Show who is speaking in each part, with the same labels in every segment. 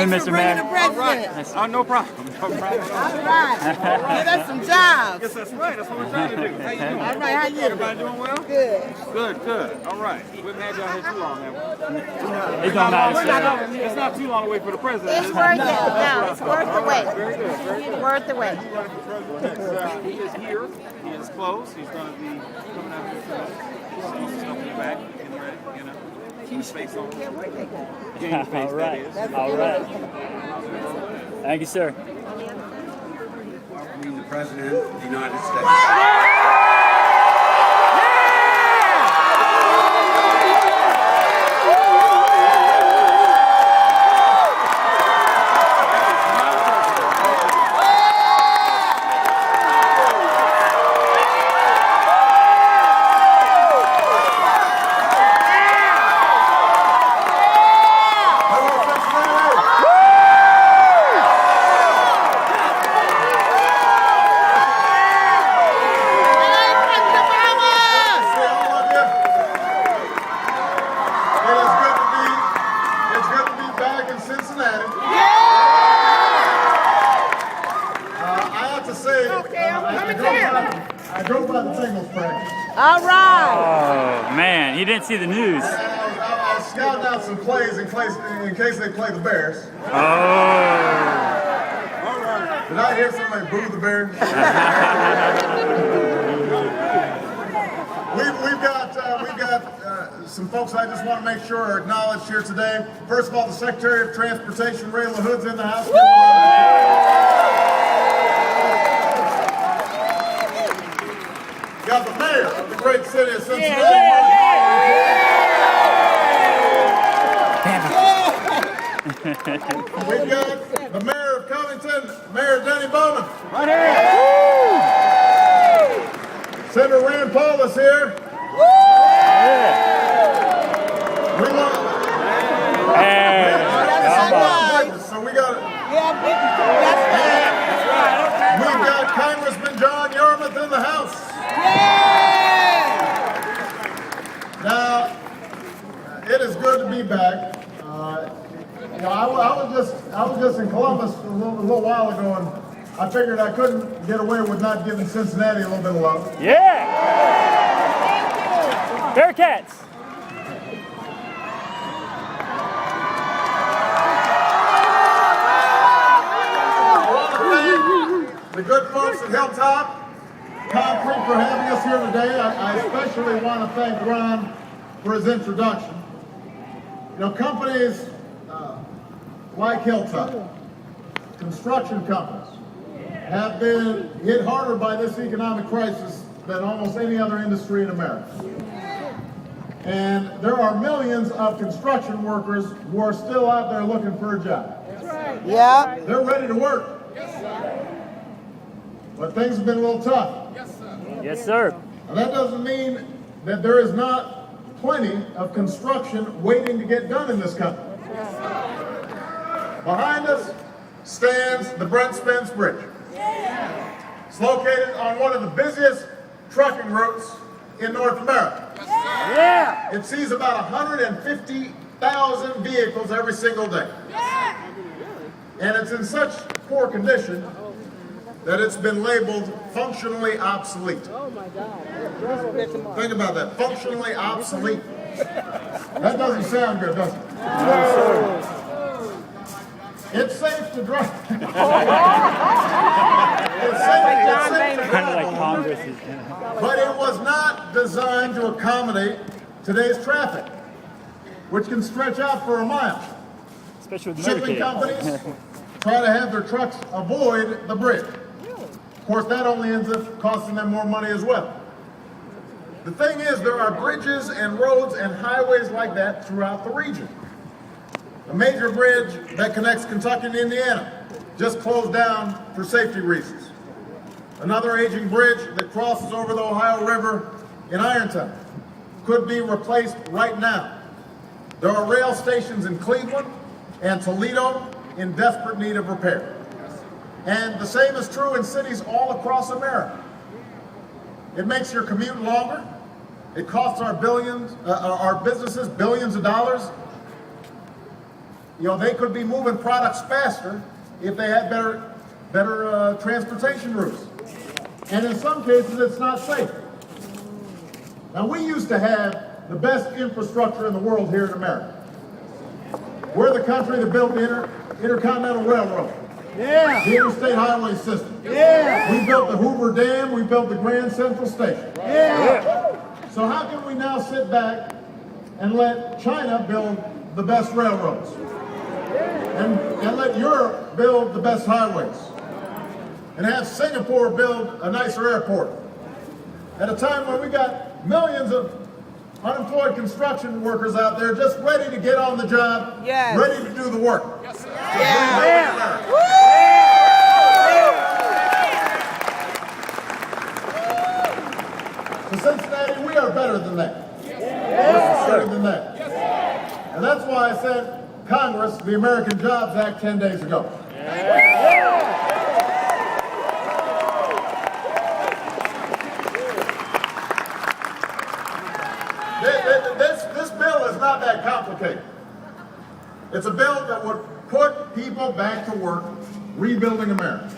Speaker 1: afternoon,
Speaker 2: Thanks
Speaker 1: Mr.
Speaker 2: for bringing
Speaker 1: Mayor.
Speaker 2: the president.
Speaker 1: Nice.
Speaker 3: No problem. No problem.
Speaker 2: All right. Give us some jobs.
Speaker 3: Yes, that's right. That's what we're trying to do. How you doing?
Speaker 2: All right, how you?
Speaker 3: Everybody doing well?
Speaker 2: Good.
Speaker 3: Good. All right. We haven't had y'all here too long, have we?
Speaker 1: It don't matter, sir.
Speaker 3: It's not too long to wait for the president.
Speaker 4: It's worth it. No, it's worth the wait.
Speaker 3: Very good. Very good.
Speaker 4: Worth the wait.
Speaker 3: He is here. He is close. He's going to be coming out here soon. Stuff in the back, getting ready, you know. Keep his face on. Getting his face,
Speaker 1: All right.
Speaker 3: that is.
Speaker 1: All right. Thank you, sir.
Speaker 5: Welcoming the President of the United States.
Speaker 6: Cincinnati. I have to say, I drove by the singles practice.
Speaker 2: All right.
Speaker 1: Oh, man. He didn't see the news.
Speaker 6: I was scouting out some plays in case they play the Bears.
Speaker 1: Oh.
Speaker 6: Did I hear somebody boo the Bears? We've got some folks I just want to make sure are acknowledged here today. First of all, the Secretary of Transportation, Ray LaHood's in the house. Got the mayor of the great city of Cincinnati. We've got the mayor of Covington, Mayor Denny Bowman.
Speaker 1: Right here.
Speaker 6: Senator Rand Paul is here. We want. So we got. We've got Congressman John Yarmouth in the house. Now, it is good to be back. I was just in Columbus a little while ago, and I figured I couldn't get away with not giving Cincinnati a little bit of love.
Speaker 1: Yeah. Bearcats.
Speaker 6: The good folks at Hilltop Concrete for having us here today. I especially want to thank Ron for his introduction. You know, companies like Hilltop, construction companies, have been hit harder by this economic crisis than almost any other industry in America. And there are millions of construction workers who are still out there looking for a job.
Speaker 2: Yeah.
Speaker 6: They're ready to work. But things have been a little tough.
Speaker 1: Yes, sir.
Speaker 6: Now, that doesn't mean that there is not plenty of construction waiting to get done in this country. Behind us stands the Brent Spense Bridge. It's located on one of the busiest trucking routes in North America.
Speaker 1: Yeah.
Speaker 6: It sees about 150,000 vehicles every single day. And it's in such poor condition that it's been labeled functionally obsolete.
Speaker 2: Oh my God.
Speaker 6: Think about that, functionally obsolete. That doesn't sound good, does it? It's safe to drive. It's safe to
Speaker 1: Kind of
Speaker 6: drive,
Speaker 1: like Congress is.
Speaker 6: but it was not designed to accommodate today's traffic, which can stretch out for a mile.
Speaker 1: Especially with
Speaker 6: Shipping
Speaker 1: motorcade.
Speaker 6: companies try to have their trucks avoid the bridge. Of course, that only ends up costing them more money as well. The thing is, there are bridges and roads and highways like that throughout the region. A major bridge that connects Kentucky and Indiana just closed down for safety reasons. Another aging bridge that crosses over the Ohio River in Ironton could be replaced right now. There are rail stations in Cleveland and Toledo in desperate need of repair. And the same is true in cities all across America. It makes your commute longer. It costs our businesses billions of dollars. they could be moving products faster if they had better transportation routes. And in some cases, it's not safe. Now, we used to have the best infrastructure in the world here in America. We're the country that built the Intercontinental Railroad.
Speaker 2: Yeah.
Speaker 6: The interstate highway system.
Speaker 2: Yeah.
Speaker 6: We built the Hoover Dam, we built the Grand Central Station.
Speaker 2: Yeah.
Speaker 6: So how can we now sit back and let China build the best railroads? And let Europe build the best highways? And have Singapore build a nicer airport? At a time when we got millions of unemployed construction workers out there just ready to get on the job,
Speaker 2: Yes.
Speaker 6: ready to do the work.
Speaker 3: Yes, sir.
Speaker 6: To Cincinnati, we are better than that. We're better than that. And that's why I sent Congress the American Jobs Act 10 days ago. This bill is not that complicated. It's a bill that would put people back to work rebuilding America.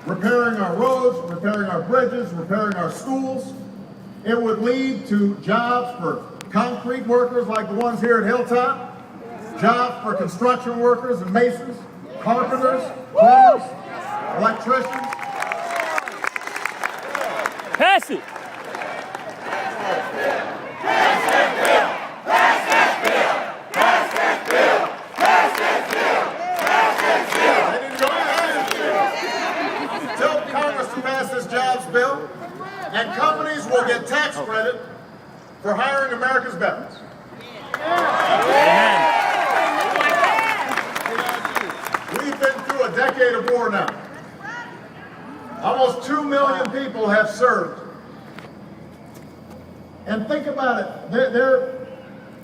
Speaker 6: Repairing our roads, repairing our bridges, repairing our schools. It would lead to jobs for concrete workers like the ones here at Hilltop, jobs for construction workers and masons, carpenters, plumbers, electricians.
Speaker 1: Pass it.
Speaker 6: They didn't go ahead. Tell Congress to pass this jobs bill, and companies will get tax credit for hiring America's veterans.
Speaker 1: Amen.
Speaker 6: We've been through a decade of war now. Almost 2 million people have served. And think about it.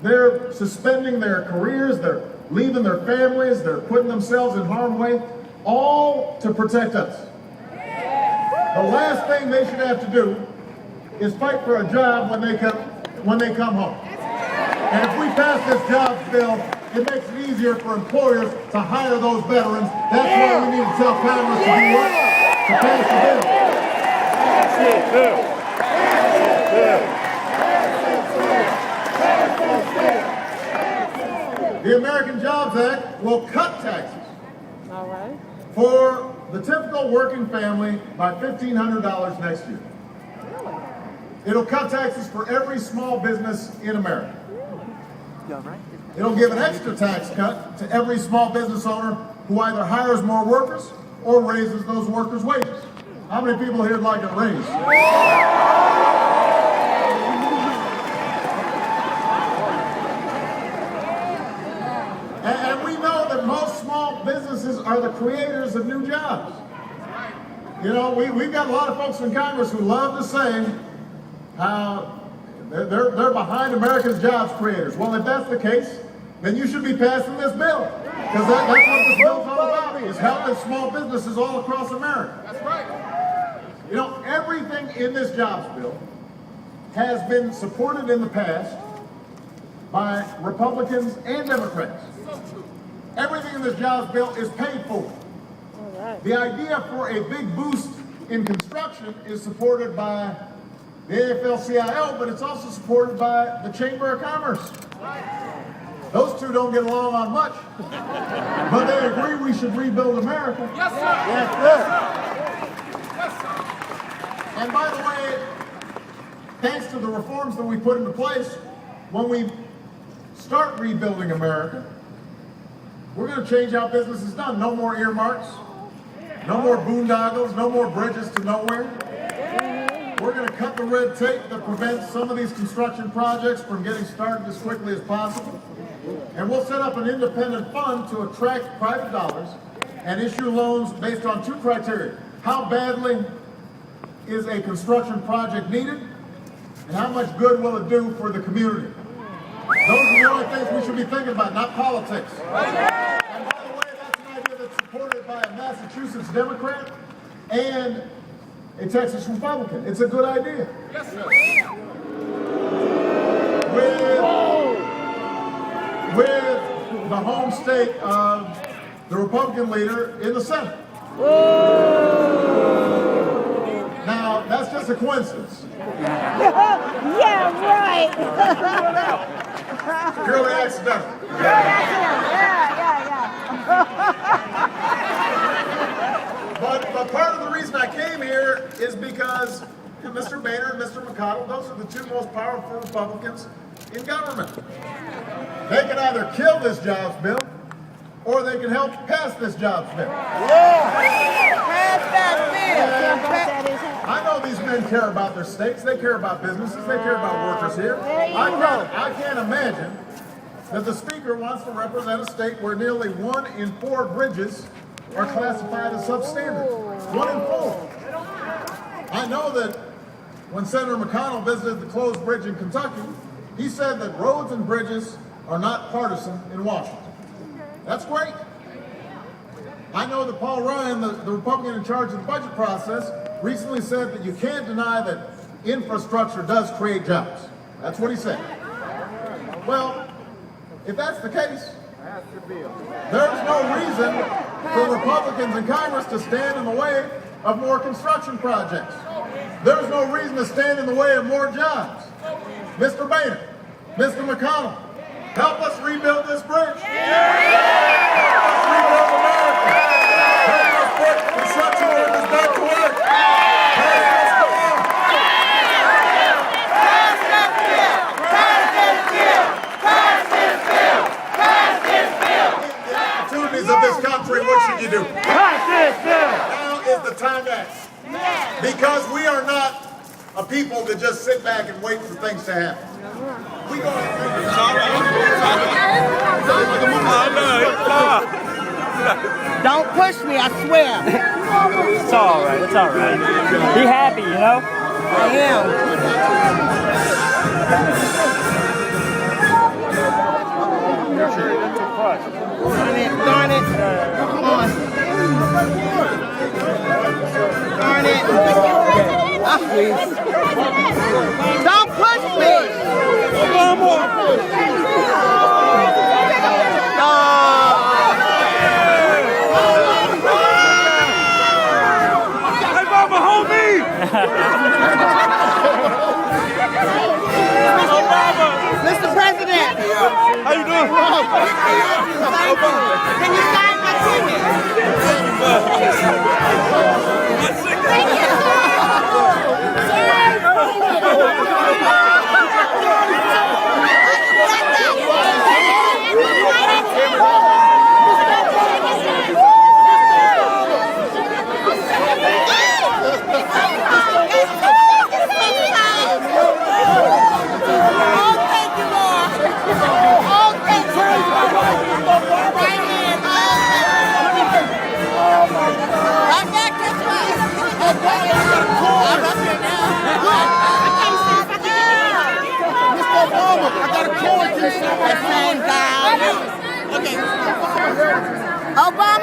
Speaker 6: They're suspending their careers, they're leaving their families, they're putting themselves in harm's way, all to protect us. The last thing they should have to do is fight for a job when they come home. And if we pass this jobs bill, it makes it easier for employers to hire those veterans. That's why we need to tell Congress to do what? To pass the bill. The American Jobs Act will cut taxes for the typical working family by $1,500 next year. It'll cut taxes for every small business in America. It'll give an extra tax cut to every small business owner who either hires more workers or raises those workers' wages. How many people here would like a raise? And we know that most small businesses are the creators of new jobs. You know, we've got a lot of folks in Congress who love to say how they're behind America's jobs creators. Well, if that's the case, then you should be passing this bill. Because that's what this bill's all about, is helping small businesses all across America.
Speaker 3: That's right.
Speaker 6: You know, everything in this jobs bill has been supported in the past by Republicans and Democrats. Everything in this jobs bill is paid for. The idea for a big boost in construction is supported by the AFL-CIO, but it's also supported by the Chamber of Commerce. Those two don't get along on much, but they agree we should rebuild America.
Speaker 3: Yes, sir.
Speaker 6: That's good. And by the way, thanks to the reforms that we put into place, when we start rebuilding America, we're going to change how business is done. No more earmarks, no more boondoggles, no more bridges to nowhere. We're going to cut the red tape that prevents some of these construction projects from getting started as quickly as possible. And we'll set up an independent fund to attract private dollars and issue loans based on two criteria. How badly is a construction project needed? And how much good will it do for the community? Those are the only things we should be thinking about, not politics. And by the way, that's an idea that's supported by a Massachusetts Democrat and a Texas Republican. It's a good idea.
Speaker 3: Yes, sir.
Speaker 6: With the home state of the Republican leader in the Senate. Now, that's just a coincidence.
Speaker 4: Yeah, right.
Speaker 6: Purely accidental. But part of the reason I came here is because Mr. Boehner and Mr. McConnell, those are the two most powerful Republicans in government. They can either kill this jobs bill, or they can help pass this jobs bill. I know these men care about their states, they care about businesses, they care about workers here. I can't imagine that the Speaker wants to represent a state where nearly 1 in 4 bridges are classified as substandard. 1 in 4. I know that when Senator McConnell visited the closed bridge in Kentucky, he said that roads and bridges are not partisan in Washington. That's great. I know that Paul Ryan, the Republican in charge of the budget process, recently said that you can't deny that infrastructure does create jobs. That's what he said. Well, if that's the case, there's no reason for Republicans in Congress to stand in the way of more construction projects. There's no reason to stand in the way of more jobs. Mr. Boehner, Mr. McConnell, help us rebuild this bridge. Help us rebuild America. Help us put construction workers back to work. Of this country, what should you do?
Speaker 1: Pass this bill.
Speaker 6: Now is the time to act. Because we are not a people that just sit back and wait for things to happen. We go
Speaker 2: Don't push me, I swear.
Speaker 1: It's all right. It's all right. Be happy, you know?
Speaker 2: I am. Darn it. Come on. Darn it. Ah, please. Don't push me. One more.
Speaker 3: Hey, Mama, hold me!
Speaker 2: Mr. President.
Speaker 3: How you doing?
Speaker 2: Can you sign my ticket?
Speaker 4: Thank you. Obama